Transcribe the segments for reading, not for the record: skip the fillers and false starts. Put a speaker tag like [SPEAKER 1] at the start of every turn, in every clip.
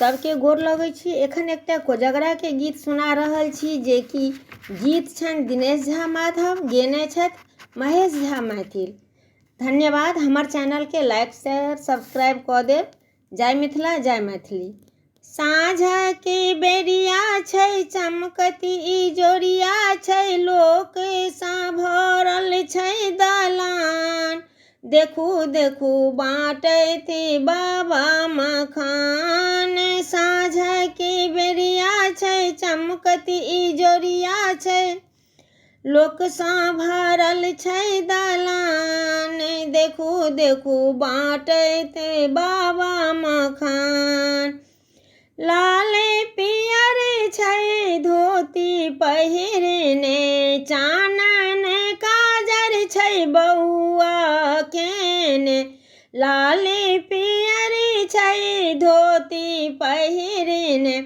[SPEAKER 1] सबके गोर लगै छी। एखन एकटा कोजगरा के गीत सुना रहल छी जे कि गीत छनि दिनेश झा माधव, गेने छथि महेश झा मैथिल। धन्यवाद। हमर चैनल के लाइक शेयर सब्सक्राइब कऽ देब। जय मिथिला जय मैथिली। साँझ के बेरिया छै चमकती इजोरिया छै, लोक सा भरल छै दलान। देखू देखू बाँटैती बाबा मखान। साँझ के बेरिया छै चमकती इजोरिया छै, लोक सा भरल छै दलान। देखू देखू बाँटैती बाबा मखान। लाल पियर छै धोती पहिरने, चानन काजर छै बउआ केने। लाल पियर छै धोती पहिरने,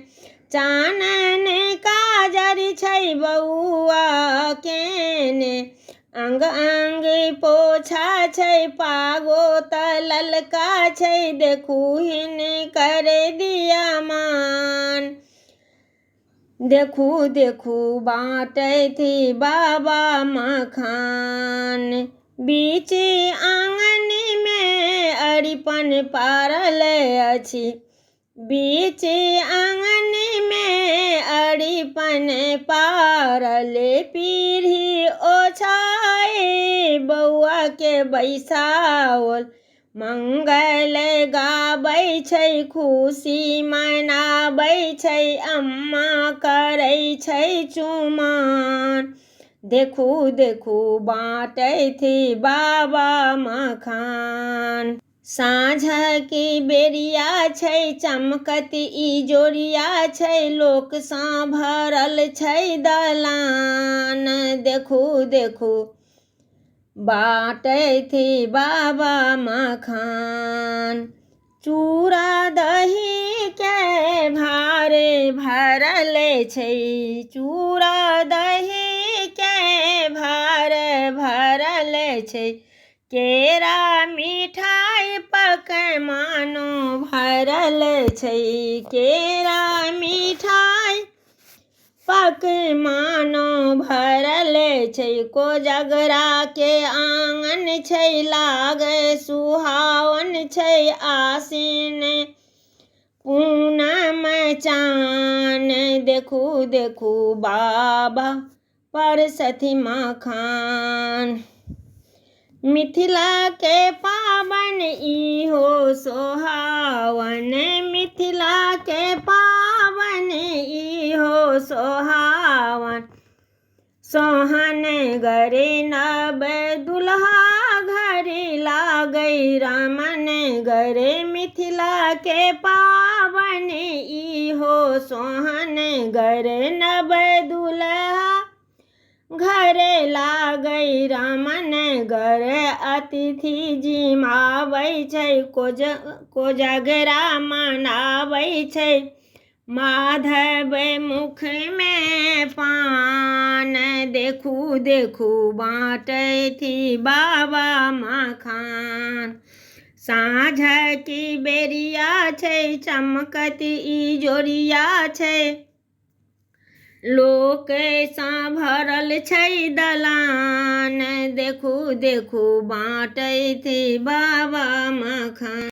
[SPEAKER 1] चानन काजर छै बउआ केने। अंग अंग पोछा छै पागो त ललका छै, देखू हिनकर दिया मान। देखू देखू बाँटैती बाबा मखान। बीच आंगन में अरिपन पारल अछि, बीच आंगन में अरिपन पारल। पीढ़ी ओछाए बउआ के बैसाओल, मंगल गाबै छै खुशी मनाबै छै, अम्मा करै छै चुमान। देखू देखू बाँटैती बाबा मखान। साँझ के बेरिया छै चमकती इजोरिया छै, लोक सा भरल छै दलान। देखू देखू बाँटैती बाबा मखान। चूड़ा दही के भार भरल छै, चूड़ा दही के भार भरल छै, केरा मिठाई पकवानो भरल छै, केरा मिठाई पकवानो भरल छै। कोजगरा के आंगन छै लागे सुहावन छै, आसीन पूनम चान। देखू देखू बाबा परसथि मखान। मिथिला के पावन इहो सोहावन, मिथिला के पावन इहो सोहावन। सोहन गरे नब दुल्हा घरे लागै रामन गरे, मिथिला के पावन इहो सोहन गरे नब दुल्हा घरे लागै रामन गरे। अतिथि जिमाबै छै कोजगरा मनाबै छै, माधव मुख में पान। देखू देखू बाँटैती बाबा मखान। साँझ की बेरिया छै चमकती इजोरिया छै, लोक सा भरल छै दलान। देखू देखू बाँटैती बाबा मखान।